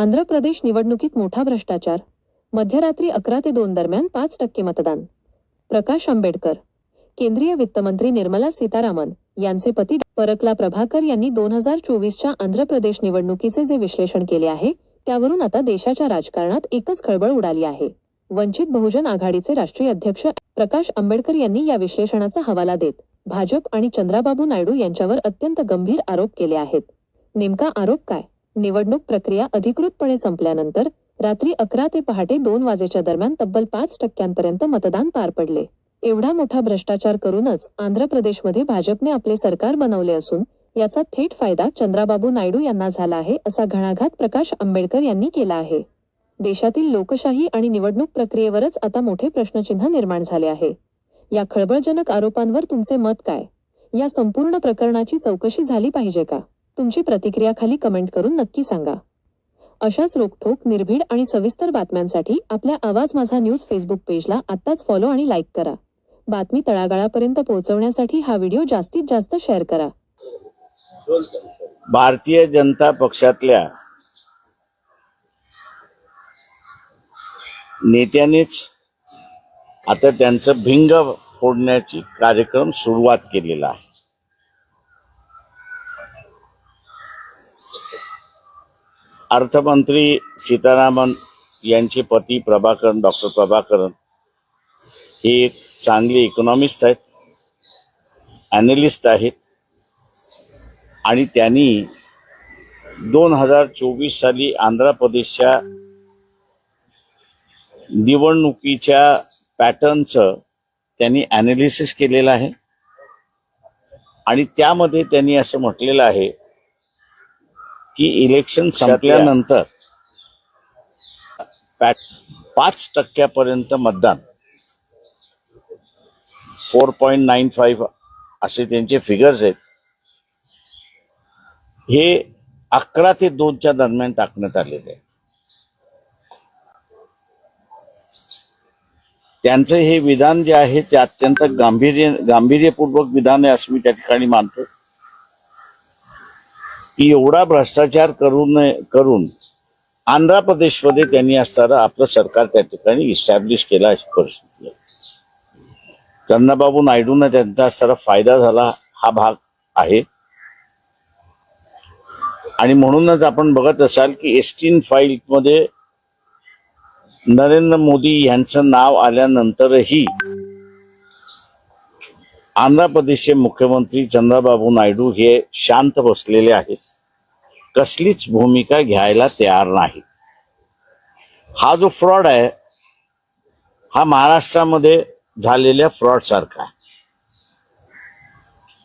आंध्र प्रदेश निवडणुकीत मोठा भ्रष्टाचार. मध्यरात्री 11 ते 2 दरम्यान 5% मतदान. प्रकाश आंबेडकर. केंद्रीय वित्तमंत्री निर्मला सीतारामन यांचे पती परकला प्रभाकर यांनी 2024च्या आंध्र प्रदेश निवडणुकीचे जे विश्लेषण केले आहे त्यावरून आता देशाच्या राजकारणात एकच खळबळ उडाली आहे. वंचित बहुजन आघाडीचे राष्ट्रीय अध्यक्ष प्रकाश आंबेडकर यांनी या विश्लेषणाचा हवाला देत भाजप आणि चंद्राबाबू नायडू यांच्यावर अत्यंत गंभीर आरोप केले आहेत. नेमका आरोप काय? निवडणूक प्रक्रिया अधिकृतपणे संपल्यानंतर रात्री 11 ते पहाटे 2 वाजेच्या दरम्यान तब्बल 5% मतदान पार पडले. एवढा मोठा भ्रष्टाचार करूनच आंध्र प्रदेशमध्ये भाजपने आपले सरकार बनवले असून याचा थेट फायदा चंद्राबाबू नायडू यांना झाला आहे असा घणाघात प्रकाश आंबेडकर यांनी केला आहे. देशातील लोकशाही आणि निवडणूक प्रक्रियेवरच आता मोठे प्रश्नचिन्ह निर्माण झाले आहे. या खळबळजनक आरोपांवर तुमचे मत काय? या संपूर्ण प्रकरणाची चौकशी झाली पाहिजे का? तुमची प्रतिक्रिया खाली कमेंट करून नक्की सांगा. अशाच रोखठोक, निर्भीड आणि सविस्तर बातम्यांसाठी आपल्या आवाज माझा न्यूज फेसबुक पेजला आत्ताच फॉलो आणि लाईक करा. बातमी तळागाळापर्यंत पोहोचवण्यासाठी हा व्हिडिओ जास्तीत जास्त शेअर करा. भारतीय जनता पक्षातल्या नेत्यांनीच आता त्यांचं भिंग फोडण्याची कार्यक्रम सुरुवात केलेला आहे. अर्थमंत्री सीतारामन यांचे पती प्रभाकरन, डॉक्टर प्रभाकरन हे एक चांगले इकॉनॉमिस्ट आहेत, ॲनालिस्ट आहेत आणि त्यांनी 2024 साली आंध्र प्रदेशच्या निवडणुकीच्या पॅटर्नचं त्यांनी ॲनालिसिस केलेलं आहे आणि त्यामध्ये त्यांनी असं म्हटलेलं आहे की इलेक्शन संपल्यानंतर 5% मतदान, 4.95 असे त्यांचे फिगर्स आहेत, हे 11 ते 2च्या दरम्यान टाकण्यात आलेले आहे. त्यांचं हे विधान जे आहे ते अत्यंत गांभीर्यपूर्वक विधान आहे असं मी त्या ठिकाणी मानतो की एवढा भ्रष्टाचार करून आंध्र प्रदेशमध्ये त्यांनी असताना आपलं सरकार त्या ठिकाणी इस्टॅब्लिश केला अशी परिस्थिती आहे. चंद्रबाबू नायडूंना त्यांचा असताना फायदा झाला हा भाग आहे आणि म्हणूनच आपण बघत असाल की एस्टीन फाईलमध्ये नरेंद्र मोदी यांचं नाव आल्यानंतरही आंध्र प्रदेशचे मुख्यमंत्री चंद्रबाबू नायडू हे शांत बसलेले आहेत, कसलीच भूमिका घ्यायला तयार नाहीत. हा जो फ्रॉड आहे हा महाराष्ट्रामध्ये झालेल्या फ्रॉड सारखा आहे.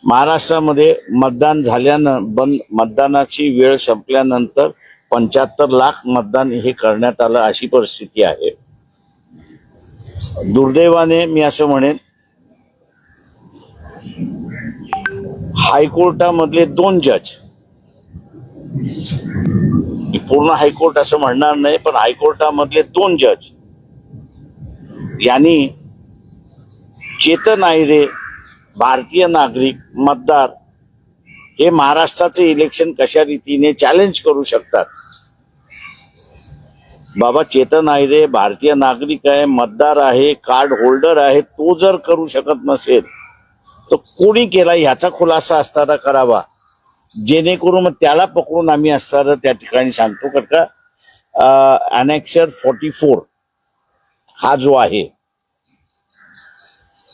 महाराष्ट्रामध्ये मतदान मतदानाची वेळ संपल्यानंतर 75 लाख मतदान हे करण्यात आलं अशी परिस्थिती आहे. दुर्दैवाने मी असं म्हणेन हायकोर्टामधले 2 जज, पूर्ण हायकोर्ट असं म्हणणार नाही पण हायकोर्टामधले 2 जज यांनी चेतन आयरे, भारतीय नागरिक मतदार हे महाराष्ट्राचे इलेक्शन कशा रीतीने चॅलेंज करू शकतात. बाबा, चेतन आयरे भारतीय नागरिक आहे, मतदार आहे, कार्ड होल्डर आहे, तो जर करू शकत नसेल तर कोणी केला ह्याचा खुलासा असताना करावा, जेणेकरून मग त्याला पकडून आम्ही असताना त्या ठिकाणी सांगतो कारण का अनेक्सर 44 हा जो आहे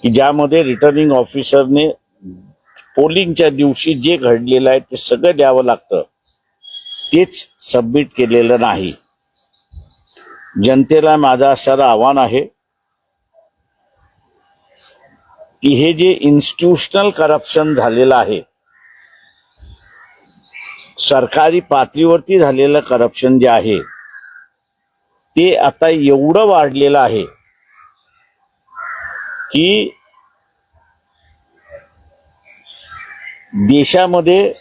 की ज्यामध्ये रिटर्निंग ऑफिसरने पोलिंगच्या दिवशी जे घडलेलं आहे ते सगळं द्यावं लागतं, तेच सबमिट केलेलं नाही. जनतेला माझं असणारं आव्हान आहे की हे जे इन्स्टिट्यूशनल करप्शन झालेलं आहे, सरकारी पातळीवरती झालेलं करप्शन जे आहे ते आता एवढं वाढलेलं आहे की देशामध्ये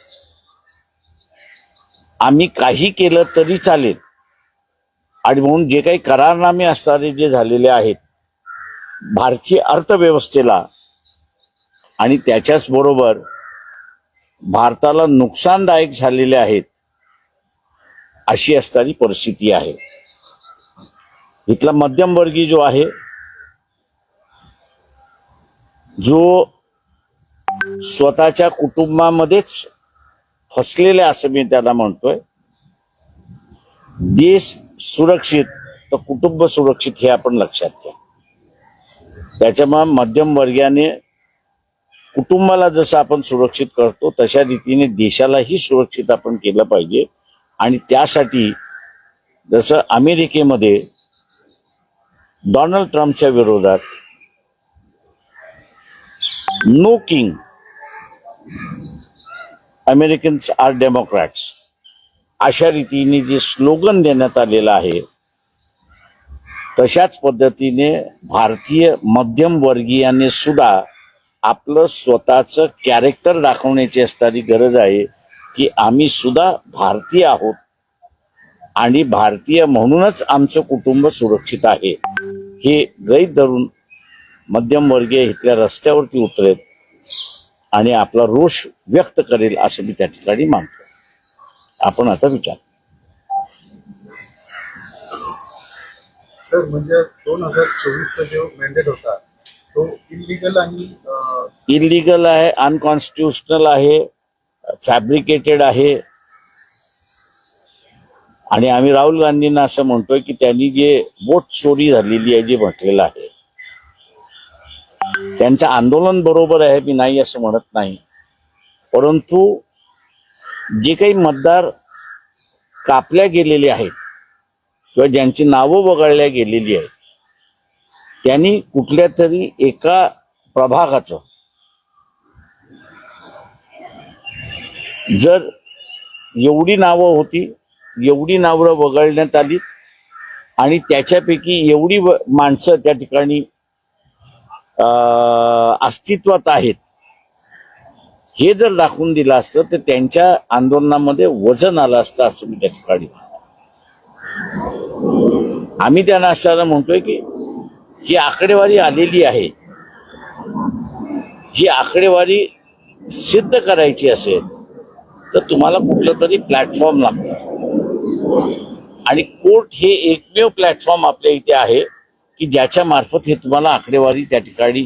आम्ही काही केलं तरी चालेल आणि म्हणून जे काही करारनामे असणारे जे झालेले आहेत भारतीय अर्थव्यवस्थेला आणि त्याच्याच बरोबर भारताला नुकसानदायक झालेले आहेत अशी असणारी परिस्थिती आहे. इथला मध्यमवर्गीय जो आहे, जो स्वतःच्या कुटुंबामध्येच फसलेला असं मी त्याला म्हणतोय, देश सुरक्षित तर कुटुंब सुरक्षित हे आपण लक्षात घ्या. त्याच्यामुळे मध्यमवर्गीयाने कुटुंबाला जसं आपण सुरक्षित करतो तशा रीतीने देशालाही सुरक्षित आपण केलं पाहिजे. आणि त्यासाठी जसं अमेरिकेमध्ये डोनाल्ड ट्रम्पच्या विरोधात no king, Americans or Democrats अशा रीतीने जे स्लोगन देण्यात आलेलं आहे, तशाच पद्धतीने भारतीय मध्यमवर्गीयाने सुद्धा आपलं स्वतःचं कॅरेक्टर दाखवण्याची असणारी गरज आहे की आम्ही सुद्धा भारतीय आहोत आणि भारतीय म्हणूनच आमचं कुटुंब सुरक्षित आहे. हे गृहीत धरून मध्यमवर्गीय इथल्या रस्त्यावरती उतरेल आणि आपला रोष व्यक्त करेल असं मी त्या ठिकाणी मानतो. आपण आता विचार. सर, म्हणजे 2024चा जो मॅन्डेट होता तो इलिगल आहे, अनकॉन्स्टिट्युशनल आहे, फॅब्रिकेटेड आहे. आणि आम्ही राहुल गांधींना असं म्हणतोय की त्यांनी जे वोट चोरी झालेली आहे जे म्हटलेलं आहे, त्यांचं आंदोलन बरोबर आहे, मी नाही असं म्हणत नाही, परंतु जे काही मतदार कापल्या गेलेले आहेत किंवा ज्यांची नावं वगळल्या गेलेली आहेत, त्यांनी कुठल्या तरी एका प्रभागाचं जर एवढी नावं होती, एवढी नावं वगळण्यात आली आणि त्याच्यापैकी एवढी माणसं त्या ठिकाणी अस्तित्वात आहेत, हे जर दाखवून दिलं असतं तर त्यांच्या आंदोलनामध्ये वजन आलं असतं असं मी त्या ठिकाणी. आम्ही त्यांना असताना म्हणतोय की ही आकडेवारी आलेली आहे, ही आकडेवारी सिद्ध करायची असेल तर तुम्हाला कुठलं तरी प्लॅटफॉर्म लागतं आणि कोर्ट हे एकमेव प्लॅटफॉर्म आपल्या इथे आहे की ज्याच्या मार्फत हे तुम्हाला आकडेवारी त्या ठिकाणी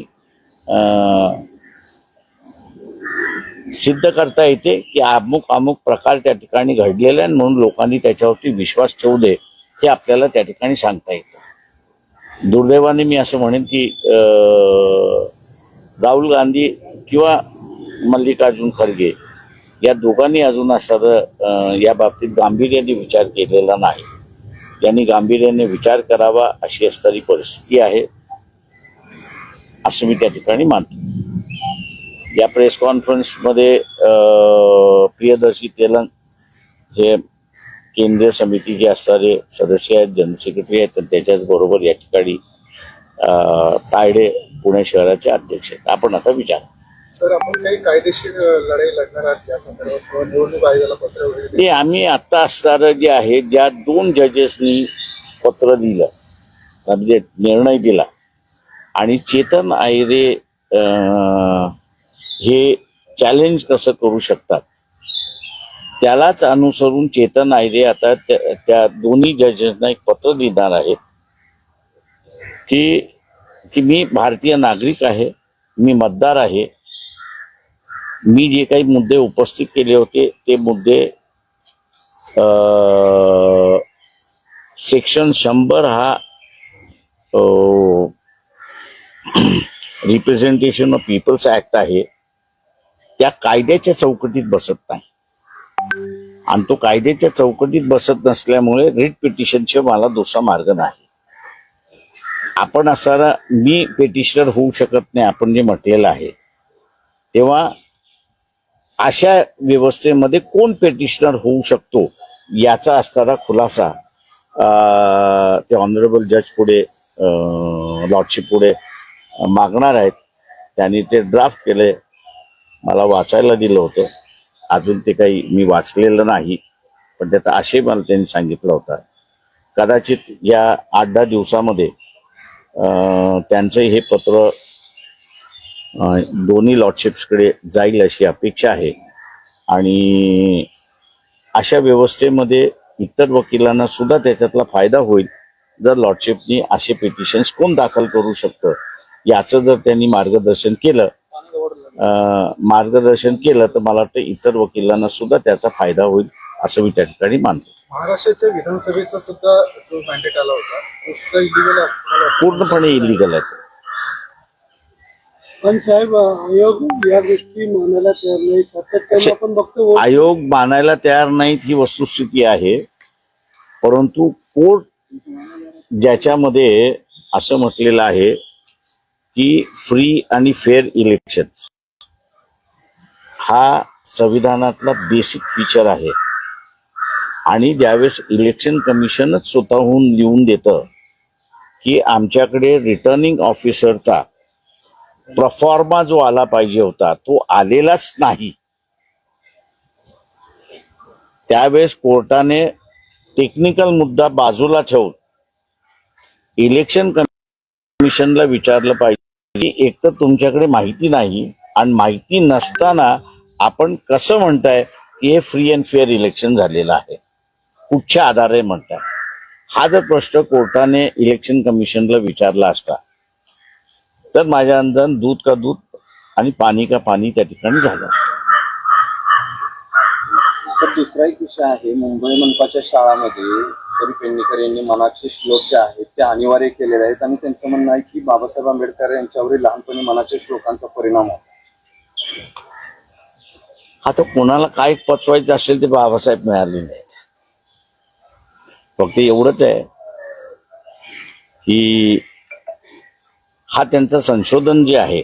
सिद्ध करता येते की अमुक अमुक प्रकार त्या ठिकाणी घडलेला आहे म्हणून लोकांनी त्याच्यावरती विश्वास ठेवू दे, हे आपल्याला त्या ठिकाणी सांगता येतं. दुर्दैवाने मी असं म्हणेन की राहुल गांधी किंवा मल्लिकार्जुन खरगे या दोघांनी अजून असं या बाबतीत गांभीर्याने विचार केलेला नाही. त्यांनी गांभीर्याने विचार करावा अशी असणारी परिस्थिती आहे असं मी त्या ठिकाणी मानतो. या प्रेस कॉन्फरन्समध्ये प्रियदर्शी तेलंग हे केंद्रीय समितीचे असणारे सदस्य आहेत, जनरल सेक्रेटरी आहेत, तर त्याच्याच बरोबर या ठिकाणी तायडे पुणे शहराचे अध्यक्ष आहेत. आपण आता विचार. सर, आपण काही कायदेशीर लढाई लढणार आहात या संदर्भात किंवा निवडणूक आयोगाला पत्र वगैरे? ते आम्ही आता असणारं जे आहे, ज्या 2 जजेसनी पत्र दिलं म्हणजे निर्णय दिला आणि चेतन आयरे हे चॅलेंज कसं करू शकतात त्यालाच अनुसरून चेतन आयरे आता त्या दोन्ही जजेसना एक पत्र लिहिणार आहेत की मी भारतीय नागरिक आहे, मी मतदार आहे, मी जे काही मुद्दे उपस्थित केले होते ते मुद्दे सेक्शन 100 हा रिप्रेझेंटेशन ऑफ पीपल्स ऍक्ट आहे, त्या कायद्याच्या चौकटीत बसत नाही आणि तो कायद्याच्या चौकटीत बसत नसल्यामुळे रिट पिटिशनचे मला दुसरा मार्ग नाही. आपण असणारा मी पेटिशनर होऊ शकत नाही आपण जे म्हटलेलं आहे, तेव्हा अशा व्यवस्थेमध्ये कोण पेटिशनर होऊ शकतो याचा असणारा खुलासा ते ऑनरेबल जज पुढे लॉर्डशिप पुढे मागणार आहेत. त्यांनी ते ड्राफ्ट केले, मला वाचायला दिलं होतं, अजून ते काही मी वाचलेलं नाही, पण त्याचा आशय मला त्यांनी सांगितला होता. कदाचित या 8-10 दिवसामध्ये त्यांचं हे पत्र दोन्ही लॉर्डशिप्सकडे जाईल अशी अपेक्षा आहे. आणि अशा व्यवस्थेमध्ये इतर वकिलांना सुद्धा त्याच्यातला फायदा होईल जर लॉर्डशिपनी असे पिटिशन्स कोण दाखल करू शकतं याचं जर त्यांनी मार्गदर्शन केलं तर मला वाटतं इतर वकिलांना सुद्धा त्याचा फायदा होईल असं मी त्या ठिकाणी मानतो. महाराष्ट्राच्या विधानसभेचा सुद्धा जो मॅन्डेट आला होता तो सुद्धा इलिगल असतो, पूर्णपणे इलिगल आहे. पण साहेब आयोग या गोष्टी मानायला तयार नाही. सातत्याने आपण बघतो आयोग मानायला तयार नाहीत ही वस्तुस्थिती आहे, परंतु कोर्ट ज्याच्यामध्ये असं म्हटलेलं आहे की फ्री आणि फेअर इलेक्शन हा संविधानातला बेसिक फीचर आहे आणि ज्यावेळेस इलेक्शन कमिशनच स्वतःहून लिहून देतं की आमच्याकडे रिटर्निंग ऑफिसरचा प्रफॉर्मा जो आला पाहिजे होता तो आलेलाच नाही, त्यावेळेस कोर्टाने टेक्निकल मुद्दा बाजूला ठेवून इलेक्शन कमिशनला विचारलं पाहिजे की एक तर तुमच्याकडे माहिती नाही आणि माहिती नसताना आपण कसं म्हणताय की हे फ्री अँड फेअर इलेक्शन झालेलं आहे, कुठच्या आधारे म्हणताय. हा जर प्रश्न कोर्टाने इलेक्शन कमिशनला विचारला असता तर माझ्या अंदाज दूध का दूध आणि पाणी का पाणी त्या ठिकाणी झालं असतं. तर दुसरा एक विषय आहे, मुंबई मनपाच्या शाळांमध्ये ईश्वरी पेडणेकर यांनी मनाचे श्लोक जे आहेत ते अनिवार्य केलेले आहेत आणि त्यांचं म्हणणं आहे की बाबासाहेब आंबेडकर यांच्यावरील लहानपणी मनाच्या श्लोकांचा परिणाम होता. आता कोणाला काय पचवायचं असेल ते बाबासाहेब मिळाले नाहीत. फक्त एवढंच आहे की हा त्यांचं संशोधन जे आहे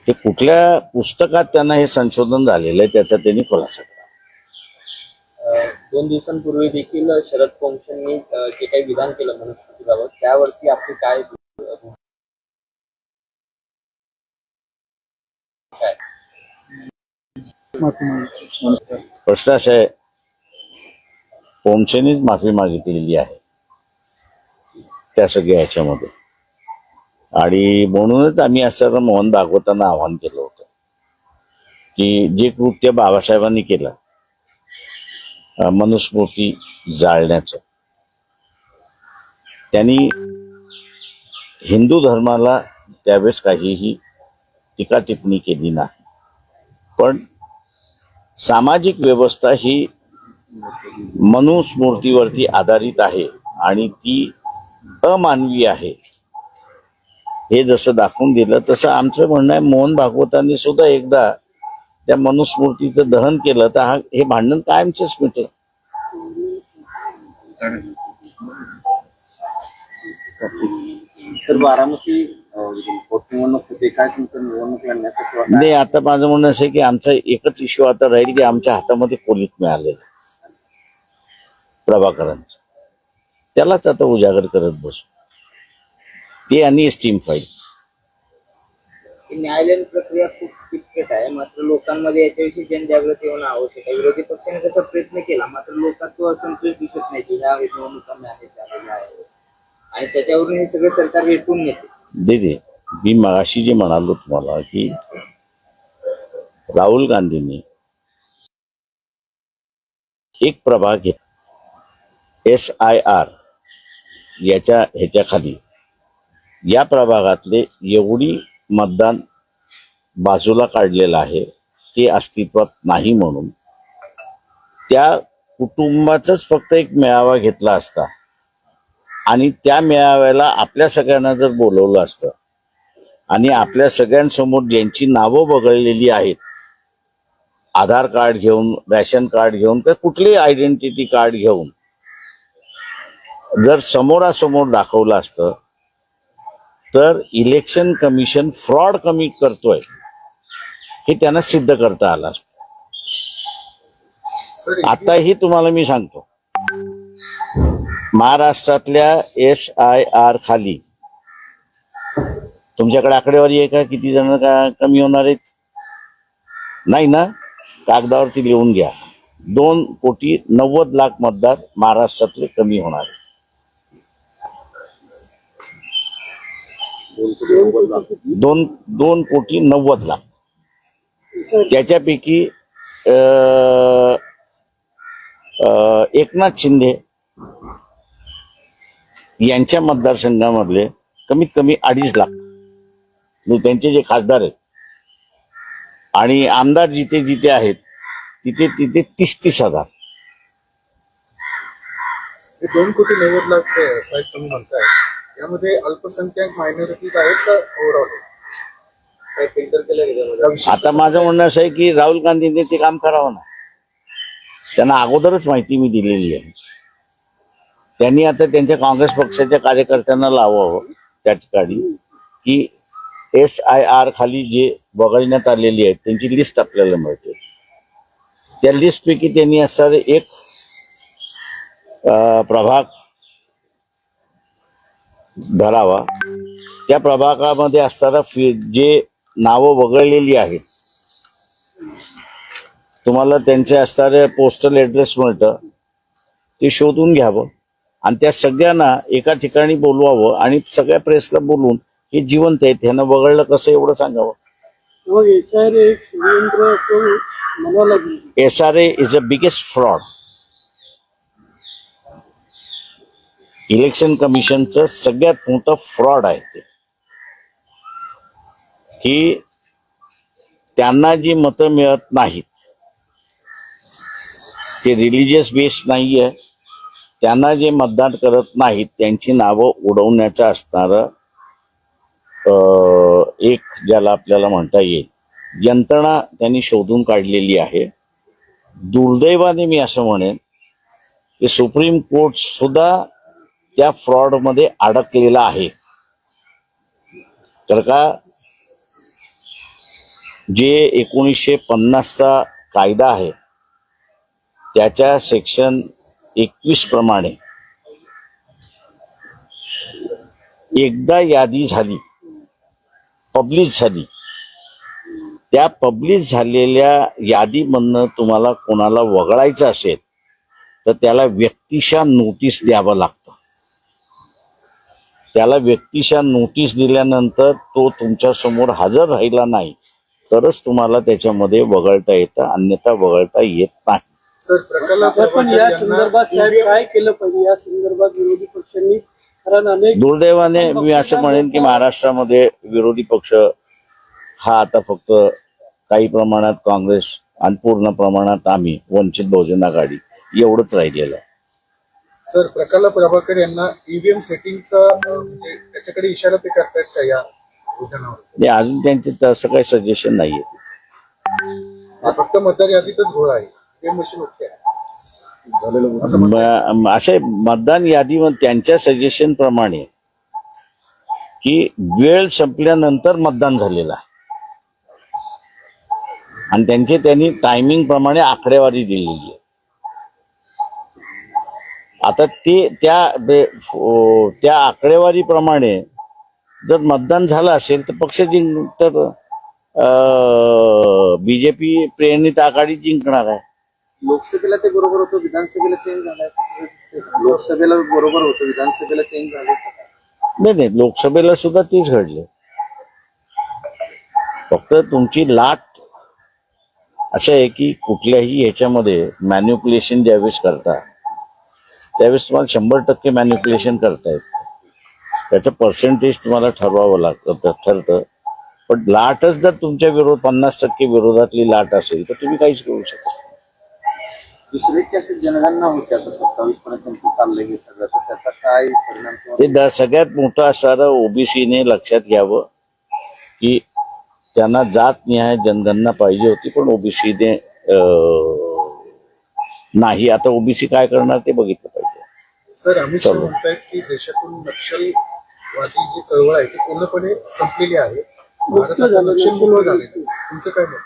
ते कुठल्या पुस्तकात त्यांना हे संशोधन झालेलं आहे त्याचा त्यांनी खुलासा केला. 2 दिवसांपूर्वी देखील शरद पोंक्षेंनी जे काही विधान केलं मनुस्मृतीबाबत त्यावरती आपली काय प्रश्न असा आहे, पोंक्षेनीच माफी मागितलेली आहे त्या सगळ्या ह्याच्यामध्ये आणि म्हणूनच आम्ही असं मोहन भागवतांना आवाहन केलं होतं की जे कृत्य बाबासाहेबांनी केलं मनुस्मृती जाळण्याचं, त्यांनी हिंदू धर्माला त्यावेळेस काहीही टीका टिप्पणी केली नाही, पण सामाजिक व्यवस्था ही मनुस्मृतीवरती आधारित आहे आणि ती अमानवी आहे हे जसं दाखवून दिलं तसं आमचं म्हणणं आहे मोहन भागवतांनी सुद्धा एकदा त्या मनुस्मृतीचं दहन केलं तर हे भांडण कायमचंच मिटेल. तर बारामती पोटनिवडणूक होते, काय तुमचं निवडणूक लढण्यासाठी नाही, आता माझं म्हणणं असं आहे की आमचा एकच इश्यू आता राहील की आमच्या हातामध्ये पोलीस मिळालेलं प्रभाकरांचं, त्यालाच आता उजागर करत बसू ते आणि स्टीम फाईल. न्यायालयीन प्रक्रिया खूप किचकट आहे, मात्र लोकांमध्ये याच्याविषयी जनजागृती होणं आवश्यक आहे. विरोधी पक्षाने तसा प्रयत्न केला मात्र लोकांत तो असंतोष दिसत नाही की ह्या निवडणुका झालेल्या आहेत आणि त्याच्यावरून हे सगळं सरकार रेटून येते. दे मी मगाशी जे म्हणालो तुम्हाला की राहुल गांधींनी एक प्रभाग घेतला SIR याच्या ह्याच्याखाली, या प्रभागातले एवढी मतदान बाजूला काढलेलं आहे ते अस्तित्वात नाही म्हणून त्या कुटुंबाचाच फक्त एक मेळावा घेतला असता आणि त्या मेळाव्याला आपल्या सगळ्यांना जर बोलवलं असतं आणि आपल्या सगळ्यांसमोर ज्यांची नावं वगळलेली आहेत आधार कार्ड घेऊन, रॅशन कार्ड घेऊन तर कुठलेही आयडेंटिटी कार्ड घेऊन जर समोरासमोर दाखवलं असतं तर इलेक्शन कमिशन फ्रॉड कमी करतोय हे त्यांना सिद्ध करता आलं असतं. आताही तुम्हाला मी सांगतो महाराष्ट्रातल्या SIR खाली तुमच्याकडे आकडेवारी आहे का किती जण कमी होणार आहेत? नाही ना, कागदावरती लिहून घ्या 2,90,00,000 मतदार महाराष्ट्रातले कमी होणार आहेत. 2,90,00,000 त्याच्यापैकी एकनाथ शिंदे यांच्या मतदारसंघामधले कमीत कमी 2.5 लाख म्हणजे त्यांचे जे खासदार आहेत आणि आमदार जिथे जिथे आहेत तिथे तिथे 30-30 हजार. हे 2,90,00,000 साहेब तुम्ही म्हणताय, यामध्ये अल्पसंख्याक मायनॉरिटीज आहेत का ओव्हरऑल काय फिल्टर केलं त्याच्यामध्ये? आता माझं म्हणणं असं आहे की राहुल गांधींनी ते काम करावं ना. त्यांना अगोदरच माहिती मी दिलेली आहे. त्यांनी आता त्यांच्या काँग्रेस पक्षाच्या कार्यकर्त्यांना लावावं त्या ठिकाणी की SIR खाली जे वगळण्यात आलेली आहेत त्यांची लिस्ट आपल्याला मिळते. त्या लिस्टपैकी त्यांनी असणारे एक प्रभाग धरावा. त्या प्रभागामध्ये असणारा जे नावं वगळलेली आहेत तुम्हाला त्यांचे असणारे पोस्टल ऍड्रेस मिळतं ते शोधून घ्यावं आणि त्या सगळ्यांना एका ठिकाणी बोलवावं आणि सगळ्या प्रेसला बोलून हे जिवंत आहेत ह्यांना वगळलं कसं एवढं सांगावं. मग SIR एक षडयंत्र असं म्हणावं लागेल. SRA is a biggest fraud. Election कमिशनचं सगळ्यात मोठं फ्रॉड आहे ते की त्यांना जी मतं मिळत नाहीत ते रिलिजियस बेस नाहीये. त्यांना जे मतदान करत नाहीत त्यांची नावं उडवण्याचं असणारं एक ज्याला आपल्याला म्हणता येईल यंत्रणा त्यांनी शोधून काढलेली आहे. दुर्दैवाने मी असं म्हणेन की सुप्रीम कोर्ट सुद्धा त्या फ्रॉडमध्ये अडकलेला आहे. तर का जे 1950चा कायदा आहे त्याच्या सेक्शन 21 प्रमाणे एकदा यादी झाली पब्लिश झाली त्या पब्लिश झालेल्या यादीमधनं तुम्हाला कोणाला वगळायचं असेल तर त्याला व्यक्तिशः नोटीस द्यावं लागतं. त्याला व्यक्तिशः नोटीस दिल्यानंतर तो तुमच्या समोर हजर राहिला नाही तरच तुम्हाला त्याच्यामध्ये वगळता येतं अन्यथा वगळता येत नाही. सर प्रकल्प पण या संदर्भात साहेब काय केलं पाहिजे या संदर्भात विरोधी पक्षांनी कारण अनेक दुर्दैवाने मी असं म्हणेन की महाराष्ट्रामध्ये विरोधी पक्ष हा आता फक्त काही प्रमाणात काँग्रेस आणि पूर्ण प्रमाणात आम्ही वंचित बहुजन आघाडी एवढंच राहिलेलं आहे. सर प्रकल्प प्रभाकर यांना ईव्हीएम सेटिंगचा म्हणजे त्याच्याकडे इशारा ते करतायत का या विधानावर? म्हणजे अजून त्यांचे तसं काही सजेशन नाहीये. फक्त मतदार यादीतच घोळ आहे ते मशीन ओके असे मतदान यादी त्यांच्या सजेशन प्रमाणे की वेळ संपल्यानंतर मतदान झालेलं आहे आणि त्यांनी टायमिंग प्रमाणे आकडेवारी दिलेली आहे. आता ते त्या आकडेवारीप्रमाणे जर मतदान झालं असेल तर पक्ष तर बीजेपी प्रेरणित आघाडी जिंकणार आहे. लोकसभेला ते बरोबर होतं विधानसभेला चेंज झालाय. लोकसभेला बरोबर होतं विधानसभेला चेंज झालं. नाही लोकसभेला सुद्धा तेच घडले. फक्त तुमची लाट असं आहे की कुठल्याही ह्याच्यामध्ये मॅन्युप्युलेशन ज्यावेळेस करता त्यावेळेस तुम्हाला 100% मॅन्युप्युलेशन करतायत. त्याचं पर्सेंटेज तुम्हाला ठरवावं लागतं ठरतं. पण लाटच जर तुमच्या 50% विरोधातली लाट असेल तर तुम्ही काहीच करू शकता. दुसरे कसे जनगणना होत्या तर 27 पर्यंत चाललंय हे सगळं तर त्याचा काय परिणाम ते सगळ्यात मोठं असणारं ओबीसीने लक्षात घ्यावं की त्यांना जातनिहाय जनगणना पाहिजे होती पण ओबीसीने नाही. आता ओबीसी काय करणार ते बघितलं पाहिजे. सर अमित शहा म्हणतायत की देशातून नक्षलवादी जी चळवळ आहे ती पूर्णपणे संपलेली आहे. भारतात नक्षलमुक्त झालेली. तुमचं काय मत?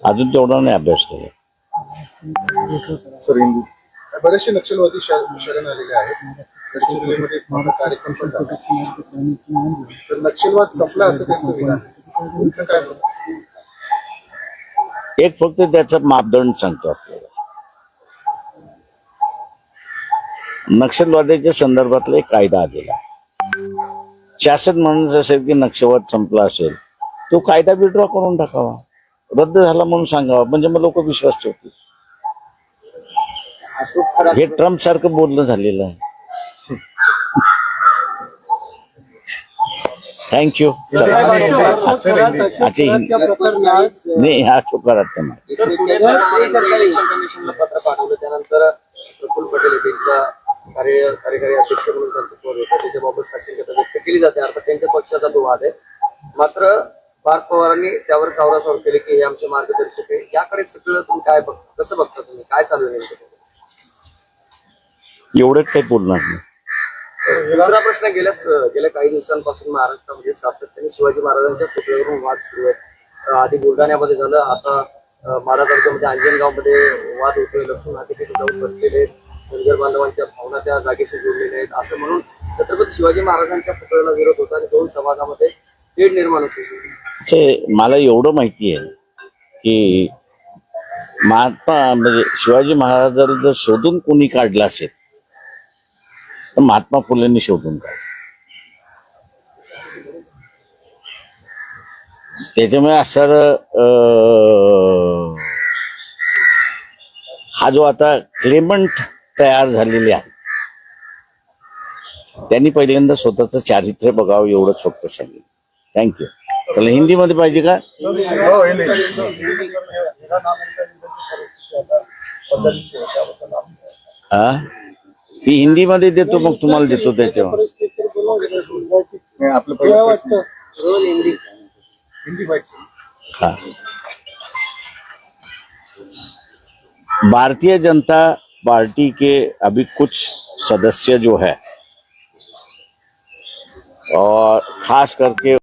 अजून तेवढा नाही अभ्यास केला. बरेचसे नक्षलवादी शरण आलेले आहेत. गडचिरोलीमध्ये एक मोठा कार्यक्रम पण झाला. तर नक्षलवाद संपला असं त्यांचं विधान. तुमचं काय मत? एक फक्त त्याचा मापदंड सांगतो आपल्याला. नक्षलवादाच्या संदर्भातला एक कायदा आलेला आहे. शासन म्हणत असेल की नक्षलवाद संपला असेल तो कायदा विड्रॉ करून टाकावा. रद्द झाला म्हणून सांगावं, म्हणजे मग लोक विश्वास ठेवतील. अशोक खरात हे ट्रम्प सारखं बोलणं झालेलं आहे. थँक्यू. नाही हा शुकारात नाही. सर, पुणे सरकारी इलेक्शन कमिशनला पत्र पाठवलं, त्यानंतर प्रफुल्ल पटेल यांच्या कार्यकारी अध्यक्ष म्हणून त्यांचं पद होतं, त्याच्याबाबत साशंकता व्यक्त केली जाते. अर्थात त्यांच्या पक्षाचा तो वाद आहे. मात्र पार्थ पवारांनी त्यावर सावरासावर केले की हे आमचे मार्गदर्शक आहे. याकडे सगळं तुम्ही काय बघता, कसं बघता तुम्ही, काय चालू आहे नेमकं? एवढंच काही बोलणार नाही. दुसरा प्रश्न, गेल्या काही दिवसांपासून महाराष्ट्रामध्ये सातत्याने शिवाजी महाराजांच्या पुतळ्यावरून वाद सुरू आहे. आधी बुलढाण्यामध्ये झालं, आता माढा तालुक्यामध्ये अंजनगावमध्ये वाद होतोय. लक्ष्मण हाती तिथे जाऊन बसलेले आहेत. धनगर बांधवांच्या भावना त्या जागेशी जोडलेल्या आहेत. असं म्हणून छत्रपती शिवाजी महाराजांच्या पुतळ्याला विरोध होता आणि दोन समाजामध्ये तेढ निर्माण होती. मला एवढं माहिती आहे की महात्मा म्हणजे शिवाजी महाराजांना जर शोधून कोणी काढलं असेल तर महात्मा फुलेंनी शोधून काढलं. त्याच्यामुळे असं हा जो आता क्लेमंट तयार झालेले आहे त्यांनी पहिल्यांदा स्वतःचं चारित्र्य बघावं, एवढंच फक्त सांगितलं. थँक्यू. चला हिंदीमध्ये पाहिजे का? हा ती हिंदीमध्ये देतो, मग तुम्हाला देतो त्याच्यावर. आपलं पहिलं रोल हिंदी. हिंदी पाहिजे. हाँ, भारतीय जनता पार्टी के अभी कुछ सदस्य जो है और खास करके